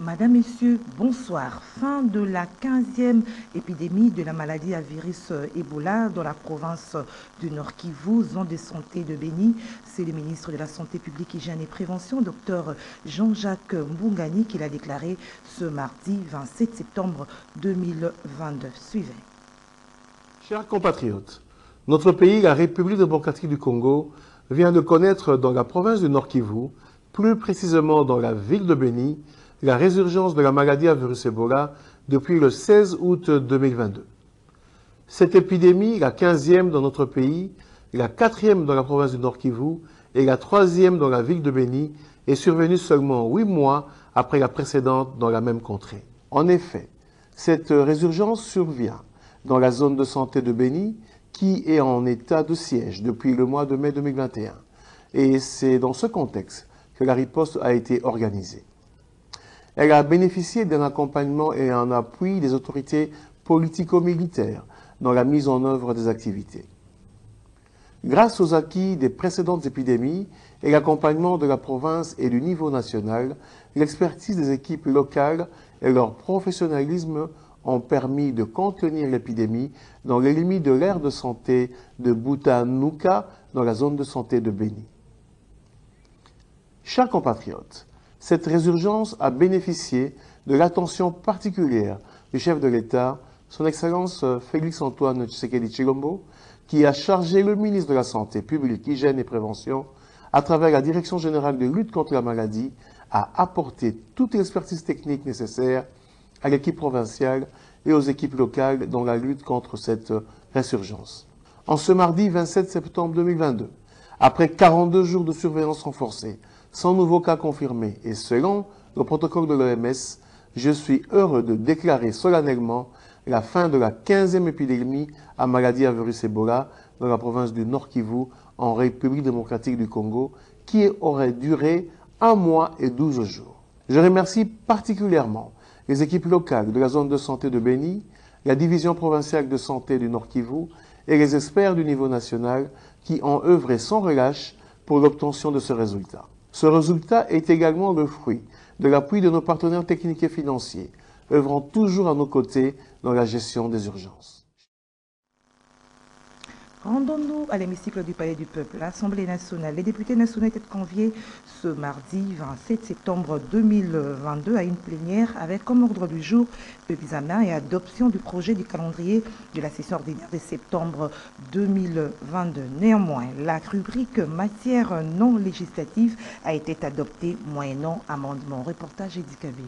Madame, Messieurs, bonsoir. Fin de la 15e épidémie de la maladie à virus Ebola dans la province du Nord Kivu, zone de santé de Béni. C'est le ministre de la Santé publique, Hygiène et Prévention, Dr Jean-Jacques Mbungani, qui l'a déclaré ce mardi 27 septembre 2022. Suivez. Chers compatriotes, notre pays, la République démocratique du Congo, vient de connaître dans la province du Nord Kivu, plus précisément dans la ville de Béni, la résurgence de la maladie à virus Ebola depuis le 16 août 2022. Cette épidémie, la 15e dans notre pays, la 4e dans la province du Nord Kivu et la 3e dans la ville de Béni, est survenue seulement 8 mois après la précédente dans la même contrée. En effet, cette résurgence survient dans la zone de santé de Béni, qui est en état de siège depuis le mois de mai 2021. Et c'est dans ce contexte que la riposte a été organisée. Elle a bénéficié d'un accompagnement et un appui des autorités politico-militaires dans la mise en œuvre des activités. Grâce aux acquis des précédentes épidémies et l'accompagnement de la province et du niveau national, l'expertise des équipes locales et leur professionnalisme ont permis de contenir l'épidémie dans les limites de l'aire de santé de Butanuka dans la zone de santé de Béni. Chers compatriotes, cette résurgence a bénéficié de l'attention particulière du chef de l'État, son Excellence Félix-Antoine Tshisekedi Tshilombo, qui a chargé le ministre de la Santé publique, Hygiène et Prévention, à travers la Direction générale de lutte contre la maladie, à apporter toute l'expertise technique nécessaire à l'équipe provinciale et aux équipes locales dans la lutte contre cette résurgence. En ce mardi 27 septembre 2022, après 42 jours de surveillance renforcée, sans nouveaux cas confirmés et selon le protocole de l'OMS, je suis heureux de déclarer solennellement la fin de la 15e épidémie à maladie à virus Ebola dans la province du Nord Kivu en République démocratique du Congo, qui aurait duré 1 mois et 12 jours. Je remercie particulièrement les équipes locales de la zone de santé de Béni, la division provinciale de santé du Nord Kivu et les experts du niveau national qui ont œuvré sans relâche pour l'obtention de ce résultat. Ce résultat est également le fruit de l'appui de nos partenaires techniques et financiers, œuvrant toujours à nos côtés dans la gestion des urgences. Rendons-nous à l'hémicycle du Palais du Peuple, l'Assemblée nationale. Les députés nationaux étaient conviés ce mardi 27 septembre 2022 à une plénière avec comme ordre du jour l'examen et adoption du projet du calendrier de la session ordinaire de septembre 2022. Néanmoins, la rubrique matière non législative a été adoptée moyennant amendement. Reportage Eddy Kabir.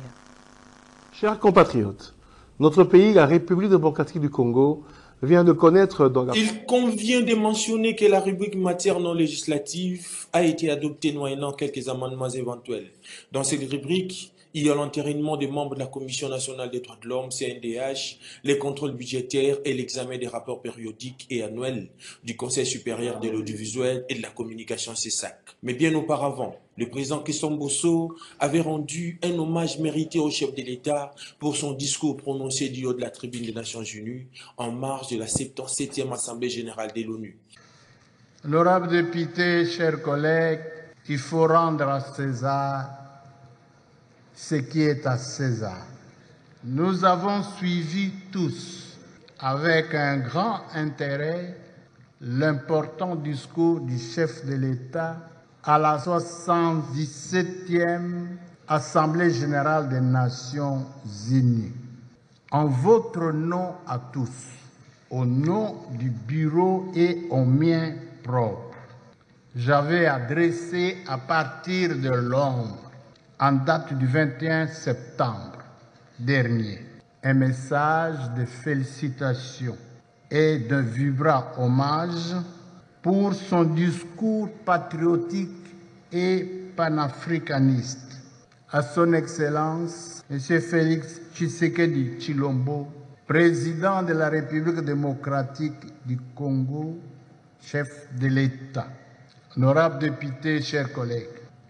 Chers compatriotes, notre pays, la République démocratique du Congo, vient de connaître dans la... Il convient de mentionner que la rubrique matière non législative a été adoptée moyennant quelques amendements éventuels. Dans cette rubrique, il y a l'entérinement des membres de la Commission nationale des droits de l'homme, CNDH, les contrôles budgétaires et l'examen des rapports périodiques et annuels du Conseil supérieur de l'audiovisuel et de la communication CESAC. Mais bien auparavant, le président Christophe Bosso avait rendu un hommage mérité au chef de l'État pour son discours prononcé du haut de la tribune des Nations Unies en marge de la 77e Assemblée générale de l'ONU. Honorables députés, chers collègues, il faut rendre à César ce qui est à César. Nous avons suivi tous avec un grand intérêt l'important discours du chef de l'État à la 77e Assemblée générale des Nations Unies. En votre nom à tous, au nom du bureau et au mien propre, j'avais adressé à partir de Londres, en date du 21 septembre dernier, un message de félicitations et d'un vibrant hommage pour son discours patriotique et panafricaniste. À son Excellence, M. Félix Tshisekedi Tshilombo, président de la République démocratique du Congo, chef de l'État. Honorables députés, chers collègues,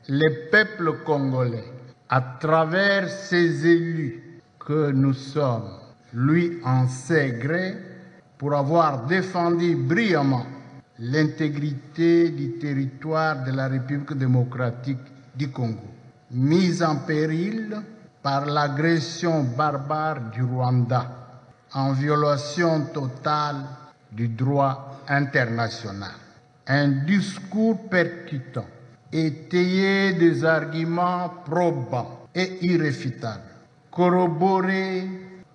le peuple congolais, à travers ses élus que nous sommes, lui en sait gré pour avoir défendu brillamment l'intégrité du territoire de la République démocratique du Congo, mise en péril par l'agression barbare du Rwanda, en violation totale du droit international. Un discours percutant, étayé des arguments probants et irréfutables, corroborés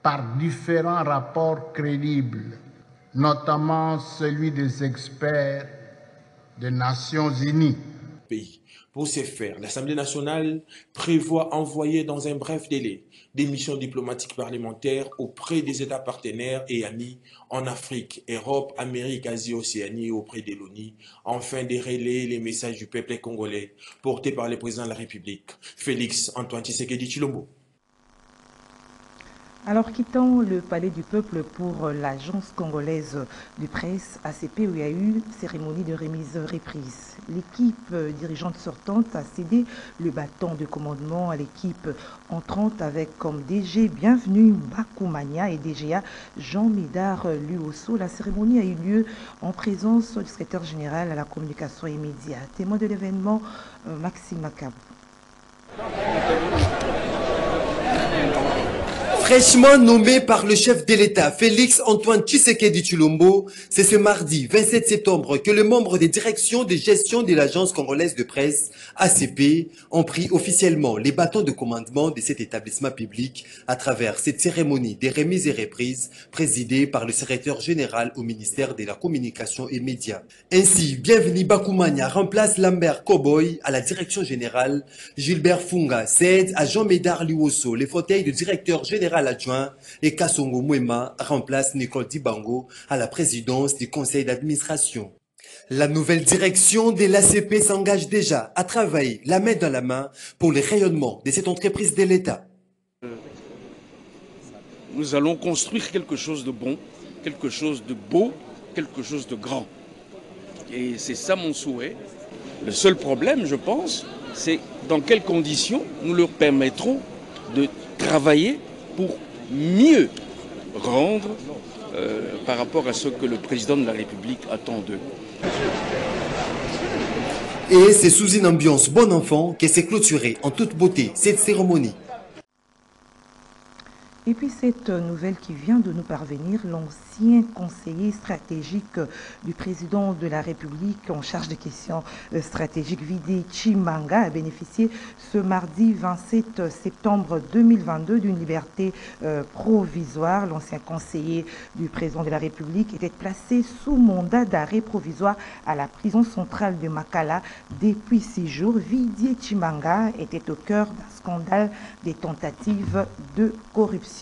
par différents rapports crédibles, notamment celui des experts des Nations Unies. Pays. Pour ce faire, l'Assemblée nationale prévoit envoyer dans un bref délai des missions diplomatiques parlementaires auprès des États partenaires et amis en Afrique, Europe, Amérique, Asie, Océanie et auprès de l'ONU, afin de relayer les messages du peuple congolais portés par le président de la République, Félix Antoine Tshisekedi Tshilombo. Alors, quittant le Palais du Peuple pour l'agence congolaise de presse ACP, où il y a eu cérémonie de remise-reprise. L'équipe dirigeante sortante a cédé le bâton de commandement à l'équipe entrante avec comme DG Bienvenue Bakoumania et DGA Jean-Médard Luosso. La cérémonie a eu lieu en présence du secrétaire général à la communication et médias. Témoin de l'événement, Maxime Macabou. Fraîchement nommé par le chef de l'État, Félix Antoine Tshisekedi Tshilombo, c'est ce mardi 27 septembre que les membres des directions de gestion de l'agence congolaise de presse, ACP, ont pris officiellement les bâtons de commandement de cet établissement public à travers cette cérémonie des remises et reprises présidée par le secrétaire général au ministère de la Communication et Médias. Ainsi, Bienvenue Bakoumania remplace Lambert Koboy à la direction générale, Gilbert Funga cède à Jean-Médard Luosso les fauteuils de directeur général adjoint et Kassongo Mwema remplace Nicole Dibango à la présidence du conseil d'administration. La nouvelle direction de l'ACP s'engage déjà à travailler la main dans la main pour le rayonnement de cette entreprise de l'État. Nous allons construire quelque chose de bon, quelque chose de beau, quelque chose de grand. Et c'est ça mon souhait. Le seul problème, je pense, c'est dans quelles conditions nous leur permettrons de travailler pour mieux rendre par rapport à ce que le président de la République attend d'eux. Et c'est sous une ambiance bon enfant que s'est clôturée en toute beauté cette cérémonie. Et puis cette nouvelle qui vient de nous parvenir, l'ancien conseiller stratégique du président de la République en charge des questions stratégiques, Vidi Tshimanga, a bénéficié ce mardi 27 septembre 2022 d'une liberté provisoire. L'ancien conseiller du président de la République était placé sous mandat d'arrêt provisoire à la prison centrale de Makala depuis 6 jours. Vidi Tshimanga était au cœur d'un scandale des tentatives de corruption.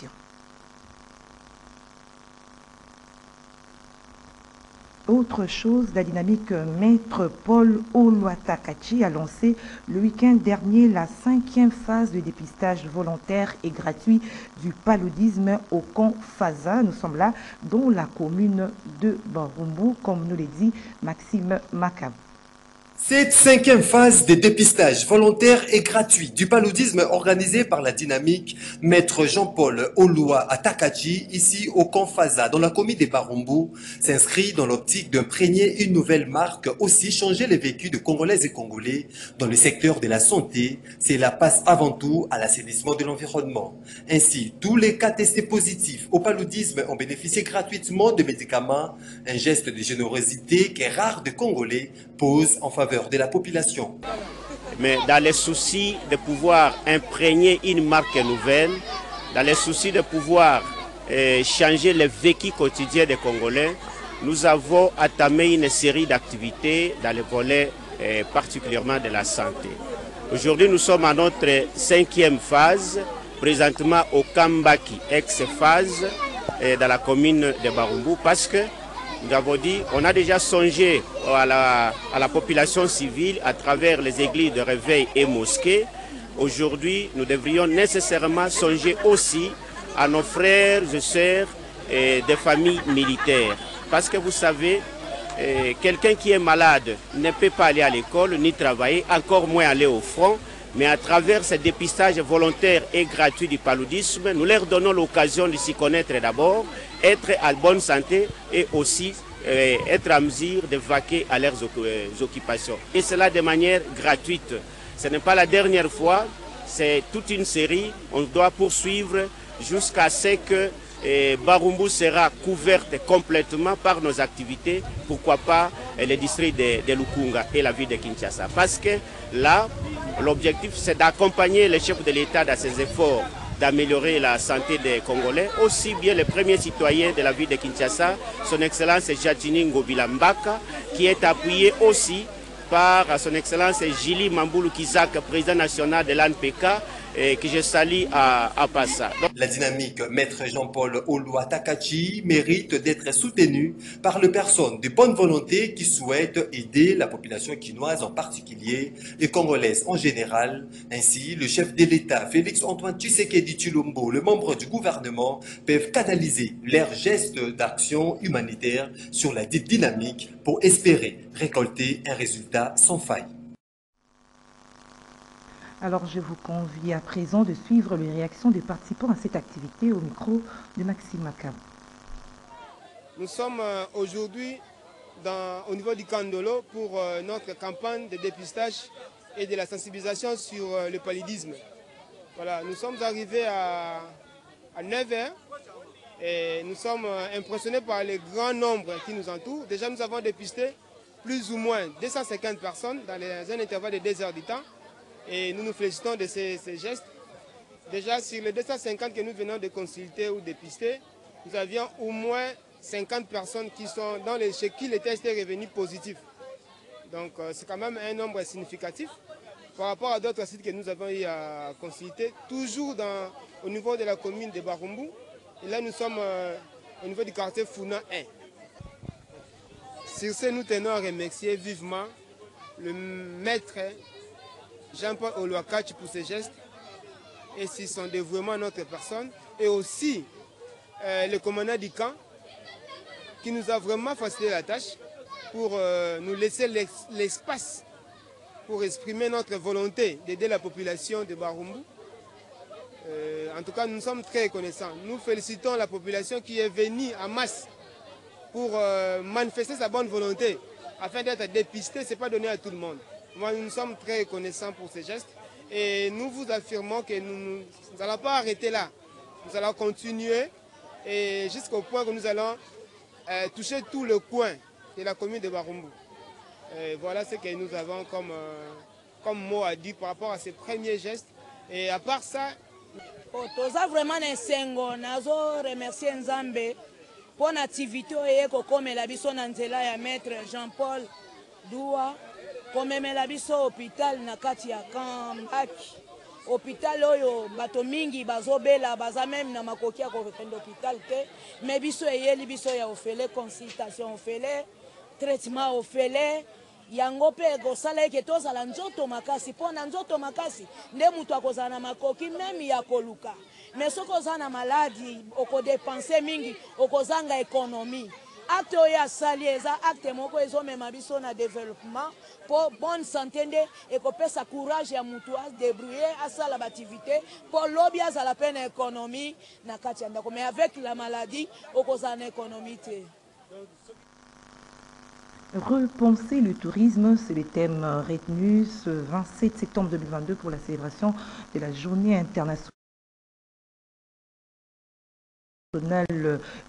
Autre chose, la dynamique Maître Paul Oluwatakachi a lancé le week-end dernier la 5e phase de dépistage volontaire et gratuit du paludisme au camp Faza. Nous sommes là dans la commune de Barumbu, comme nous l'a dit Maxime Macabou. Cette 5e phase de dépistage volontaire et gratuit du paludisme organisée par la dynamique Maître Jean-Paul Oluwatakachi ici au camp Faza dans la commune de Barumbu s'inscrit dans l'optique d'imprégner une nouvelle marque, aussi changer les vécus de Congolaises et Congolais dans le secteur de la santé. Cela passe avant tout à l'assainissement de l'environnement. Ainsi, tous les cas testés positifs au paludisme ont bénéficié gratuitement de médicaments, un geste de générosité que rare de Congolais posent en faveur de la population. Mais dans les soucis de pouvoir imprégner une marque nouvelle, dans les soucis de pouvoir changer le vécu quotidien des Congolais, nous avons entamé une série d'activités dans le volet particulièrement de la santé. Aujourd'hui, nous sommes à notre 5e phase, présentement au Kambaki, ex-phase, dans la commune de Barumbu, parce que nous avons dit, on a déjà songé à la population civile à travers les églises de réveil et mosquées. Aujourd'hui, nous devrions nécessairement songer aussi à nos frères et sœurs des familles militaires. Parce que vous savez, quelqu'un qui est malade ne peut pas aller à l'école ni travailler, encore moins aller au front. Mais à travers ce dépistage volontaire et gratuit du paludisme, nous leur donnons l'occasion de s'y connaître d'abord, être en bonne santé et aussi être à mesure de vaquer à leurs occupations. Et cela de manière gratuite. Ce n'est pas la dernière fois C'est toute une série. On doit poursuivre jusqu'à ce que Barumbu sera couverte complètement par nos activités. Pourquoi pas les districts de Lukunga et la ville de Kinshasa. Parce que là, l'objectif, c'est d'accompagner les chefs de l'État dans ses efforts d'améliorer la santé des Congolais, aussi bien les premiers citoyens de la ville de Kinshasa, son Excellence Jatini Ngobila Mbaka, qui est appuyé aussi par son Excellence Jili Mamboulou Kizak, président national de l'ANPK, que je salue à Passa. La dynamique Maître Jean-Paul Oloa Takachi mérite d'être soutenue par les personnes de bonne volonté qui souhaitent aider la population quinoise en particulier et congolaise en général. Ainsi, le chef de l'État, Félix-Antoine Tshisekedi Tshilombo, le membre du gouvernement, peuvent canaliser leurs gestes d'action humanitaire sur la dite dynamique pour espérer récolter un résultat sans faille. Alors, je vous convie à présent de suivre les réactions des participants à cette activité au micro de Maxime Macab. Nous sommes aujourd'hui au niveau du Kandolo pour notre campagne de dépistage et de la sensibilisation sur le paludisme. Voilà, nous sommes arrivés à 9h et nous sommes impressionnés par le grand nombre qui nous entoure. Déjà, nous avons dépisté plus ou moins 250 personnes dans un intervalle de 2 heures du temps. Et nous nous félicitons de ces gestes. Déjà, sur les 250 que nous venons de consulter ou dépister, nous avions au moins 50 personnes chez qui le test est revenu positif. Donc, c'est quand même un nombre significatif par rapport à d'autres sites que nous avons eu à consulter, toujours au niveau de la commune de Barumbu. Et là, nous sommes au niveau du quartier Founa 1. Sur ce, nous tenons à remercier vivement le maître Jean-Paul Oloa Takachi pour ses gestes et sur son dévouement à notre personne, et aussi le commandant du camp qui nous a vraiment facilité la tâche pour nous laisser l'espace pour exprimer notre volonté d'aider la population de Barumbu. En tout cas, nous sommes très reconnaissants. Nous félicitons la population qui est venue en masse pour manifester sa bonne volonté afin d'être dépistée. Ce n'est pas donné à tout le monde. Nous sommes très reconnaissants pour ces gestes et nous vous affirmons que nous n'allons pas arrêter là. Nous allons continuer et jusqu'au point que nous allons toucher tout le coin de la commune de Barumbu. Voilà ce que nous avons comme mot à dire par rapport à ces premiers gestes. Et à part ça, toza vraiment un nazo remercier Nzambe pour l'activité comme la biso na nzela ya maître Jean-Paul Doua. Komemela biso hôpital na kati ya Kambaki. Hôpital oyo bato mingi bazobela baza même na makoki ya kokende hôpital te, mais biso eyeli biso ya ofele consultation ofele traitement ofele yango pe kosala eke tozala nzoto makasi mpo na nzoto makasi nde mutu akozala na makoki même ya koluka, mais soki oza na maladi okodepense mingi okozanga économie. Acte oyo asali eza acte moko ezomema biso na développement pour bonne santé nde ekopesa courage ya mutu adébrouiller asala baactivité pour lobi azala pe na économie na kati ya ndako, mais avec la maladie okozala na économie te. Repenser le tourisme, c'est le thème retenu ce 27 septembre 2022 pour la célébration de la journée internationale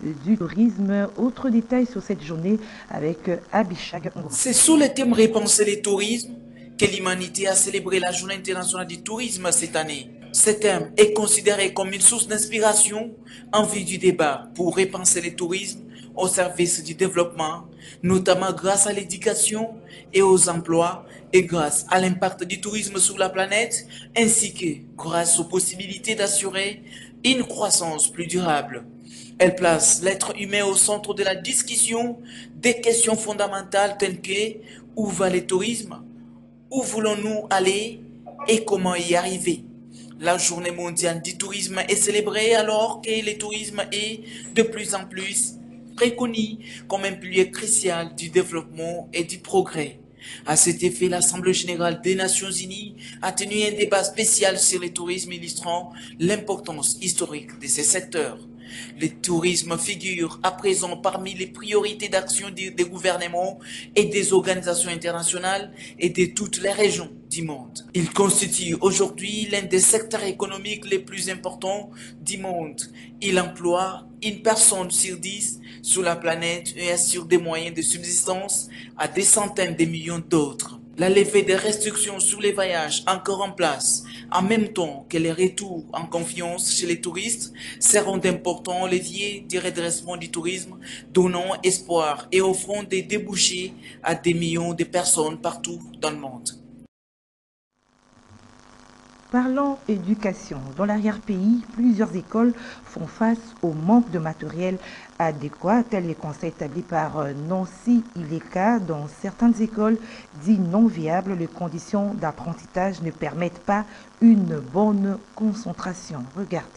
du tourisme. Autre détail sur cette journée avec Abishag. C'est sous le thème Repenser le tourisme que l'humanité a célébré la journée internationale du tourisme cette année. Ce thème est considéré comme une source d'inspiration en vue du débat pour repenser le tourisme au service du développement, notamment grâce à l'éducation et aux emplois et grâce à l'impact du tourisme sur la planète, ainsi que grâce aux possibilités d'assurer une croissance plus durable. Elle place l'être humain au centre de la discussion des questions fondamentales telles que où va le tourisme, où voulons-nous aller et comment y arriver. La journée mondiale du tourisme est célébrée alors que le tourisme est de plus en plus reconnu comme un pilier crucial du développement et du progrès. À cet effet, l'Assemblée générale des Nations unies a tenu un débat spécial sur le tourisme illustrant l'importance historique de ces secteurs. Le tourisme figure à présent parmi les priorités d'action des gouvernements et des organisations internationales et de toutes les régions du monde. Il constitue aujourd'hui l'un des secteurs économiques les plus importants du monde. Il emploie une personne sur 10 sur la planète et assure des moyens de subsistance à des centaines de millions d'autres. La levée des restrictions sur les voyages encore en place, en même temps que les retours en confiance chez les touristes, seront d'importants leviers du redressement du tourisme, donnant espoir et offrant des débouchés à des millions de personnes partout dans le monde. Parlons éducation. Dans l'arrière-pays, plusieurs écoles font face au manque de matériel adéquat, tel les conseils établis par Nancy Ileka. Dans certaines écoles dites non viables, les conditions d'apprentissage ne permettent pas une bonne concentration. Regardez.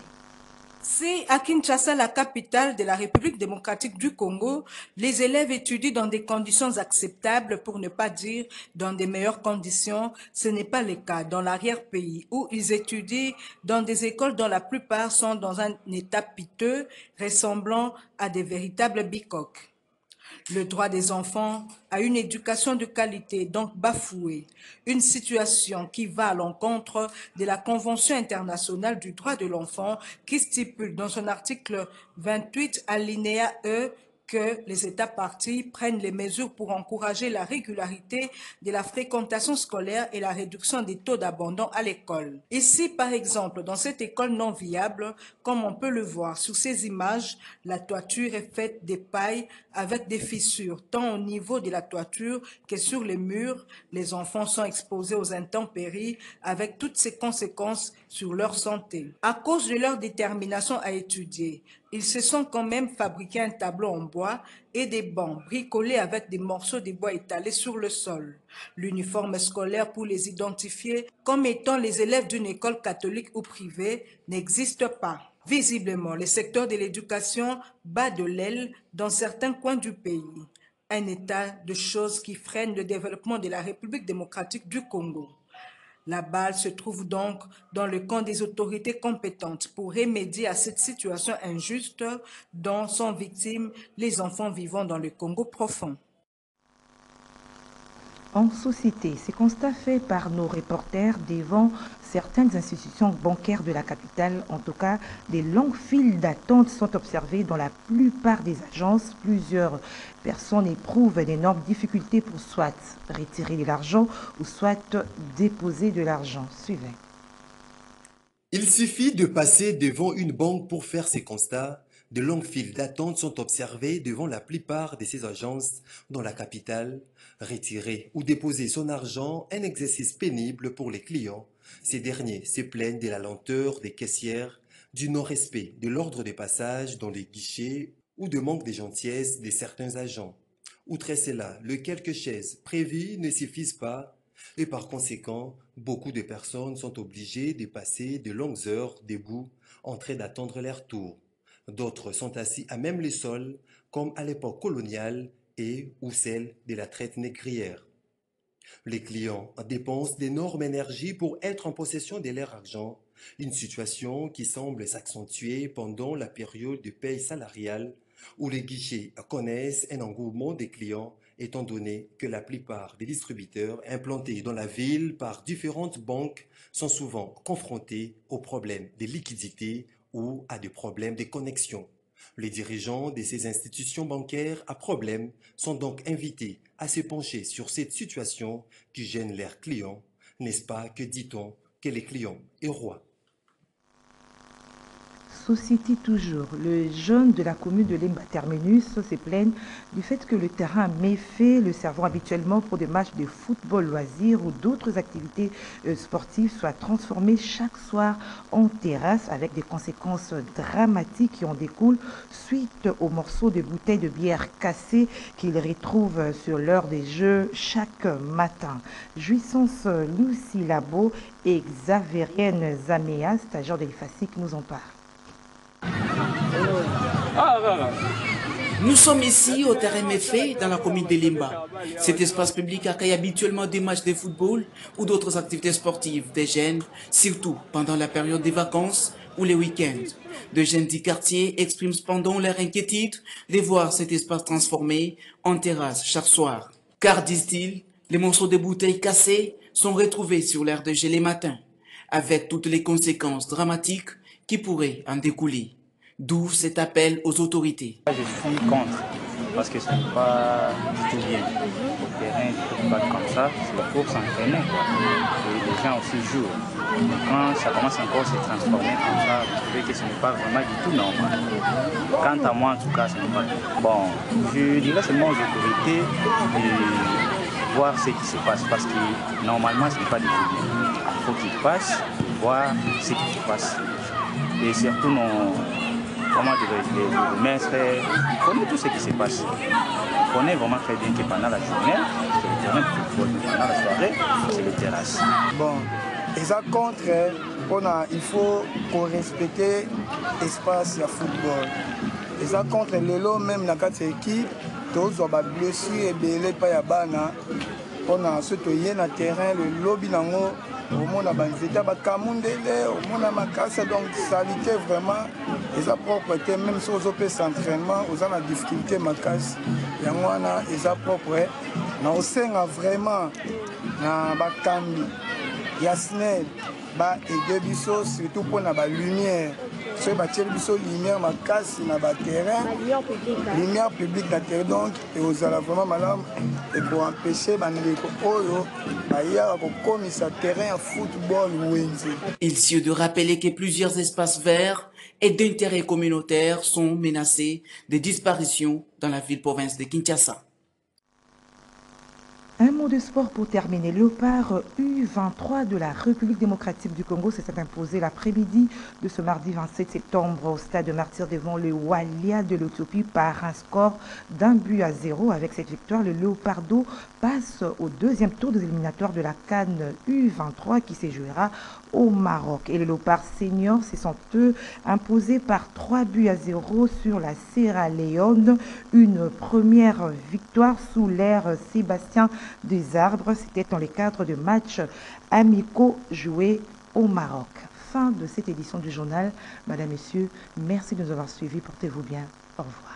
Si à Kinshasa, la capitale de la République démocratique du Congo, les élèves étudient dans des conditions acceptables, pour ne pas dire dans des meilleures conditions, ce n'est pas le cas dans l'arrière-pays où ils étudient dans des écoles dont la plupart sont dans un état piteux, ressemblant à des véritables bicoques. Le droit des enfants à une éducation de qualité, donc bafoué, une situation qui va à l'encontre de la Convention internationale du droit de l'enfant qui stipule dans son article 28 alinéa E que les États partis prennent les mesures pour encourager la régularité de la fréquentation scolaire et la réduction des taux d'abandon à l'école. Ici, par exemple, dans cette école non viable, comme on peut le voir sur ces images, la toiture est faite de paille avec des fissures, tant au niveau de la toiture que sur les murs. Les enfants sont exposés aux intempéries avec toutes ces conséquences sur leur santé. À cause de leur détermination à étudier, ils se sont quand même fabriqué un tableau en bois et des bancs bricolés avec des morceaux de bois étalés sur le sol. L'uniforme scolaire pour les identifier comme étant les élèves d'une école catholique ou privée n'existe pas. Visiblement, le secteur de l'éducation bat de l'aile dans certains coins du pays. Un état de choses qui freine le développement de la République démocratique du Congo. La balle se trouve donc dans le camp des autorités compétentes pour remédier à cette situation injuste dont sont victimes les enfants vivant dans le Congo profond. En société, ces constats faits par nos reporters devant certaines institutions bancaires de la capitale, en tout cas, des longues files d'attente sont observées dans la plupart des agences. Plusieurs personnes éprouvent d'énormes difficultés pour soit retirer de l'argent ou soit déposer de l'argent. Suivez. Il suffit de passer devant une banque pour faire ces constats. De longues files d'attente sont observées devant la plupart de ces agences dans la capitale. Retirer ou déposer son argent, un exercice pénible pour les clients. Ces derniers se plaignent de la lenteur des caissières, du non-respect de l'ordre de passage dans les guichets ou de manque de gentillesse de certains agents. Outre cela, les quelques chaises prévues ne suffisent pas et par conséquent, beaucoup de personnes sont obligées de passer de longues heures debout en train d'attendre leur tour. D'autres sont assis à même le sol, comme à l'époque coloniale et ou celle de la traite négrière. Les clients dépensent d'énormes énergies pour être en possession de leur argent, une situation qui semble s'accentuer pendant la période de paye salariale où les guichets connaissent un engouement des clients étant donné que la plupart des distributeurs implantés dans la ville par différentes banques sont souvent confrontés aux problèmes de liquidité ou à des problèmes de connexion. Les dirigeants de ces institutions bancaires à problème sont donc invités à se pencher sur cette situation qui gêne leurs clients. N'est-ce pas que dit-on que les clients est roi? Société toujours. Les jeunes de la commune de Lemba Terminus se plaignent du fait que le terrain méfait le servant habituellement pour des matchs de football loisirs ou d'autres activités sportives soit transformé chaque soir en terrasse avec des conséquences dramatiques qui en découlent suite aux morceaux de bouteilles de bière cassées qu'ils retrouvent sur l'heure des jeux chaque matin. Jouissance Lucie Labo et Xavérienne Zaméa, stagiaire de l'IFASIC, nous en parlent. Nous sommes ici au terrain méfait dans la commune de Lemba. Cet espace public accueille habituellement des matchs de football ou d'autres activités sportives des jeunes, surtout pendant la période des vacances ou les week-ends. De jeunes du quartier expriment cependant leur inquiétude de voir cet espace transformé en terrasse chaque soir. Car, disent-ils, les morceaux de bouteilles cassées sont retrouvés sur l'air de jeu les matins, avec toutes les conséquences dramatiques qui pourraient en découler. D'où cet appel aux autorités. Je suis contre, parce que ce n'est pas du tout bien. Au terrain, il faut battre comme ça, c'est pour s'entraîner. Et les gens aussi jouent. Quand ça commence encore à se transformer comme ça, vous trouvez que ce n'est pas vraiment du tout normal. Quant à moi, en tout cas, ce n'est pas bon. Je dirais seulement aux autorités de voir ce qui se passe, parce que normalement, ce n'est pas du tout bien. Il faut qu'ils passent, voir ce qui se passe. Et surtout, comment dirais-je, les maîtres, ils connaissent tout ce qui se passe. Ils connaissent vraiment très bien que pendant la journée, c'est le terrain de football, pendant la soirée, c'est les terrasses. Bon, et ça contre, il faut qu'on respecte l'espace de football. Et ça contre les lots, même dans cette équipe, tous ont des blessures et des pas à bana. On a ce terrain, le lobby nango. Au monde a banzeta bakamundele au monde a makasa donc salité vraiment et sa propreté même si aux opé s'entraînement aux a la difficulté makasi yangwana et sa propre na osenga vraiment na bakambi yasne ba aider biso surtout pour na ba lumière so ba tirer biso lumière makasi na ba terrain lumière publique na terrain donc et aux a vraiment malade et pour empêcher bandeko oyo Il suffit de rappeler que plusieurs espaces verts et d'intérêt communautaire sont menacés de disparition dans la ville-province de Kinshasa. Un mot de sport pour terminer. Le Léopard U23 de la République démocratique du Congo s'est imposé l'après-midi de ce mardi 27 septembre au stade de Martyr devant le Walia de l'Éthiopie par un score d'1-0. Avec cette victoire, le Léopardo passe au deuxième tour des éliminatoires de la CAN U23 qui se jouera au Maroc. Et les Léopards seniors se sont imposés par 3-0 sur la Sierra Leone. Une première victoire sous l'ère Sébastien Desarbres. C'était dans le cadre de matchs amicaux joués au Maroc. Fin de cette édition du journal. Madame, Messieurs, merci de nous avoir suivis. Portez-vous bien. Au revoir.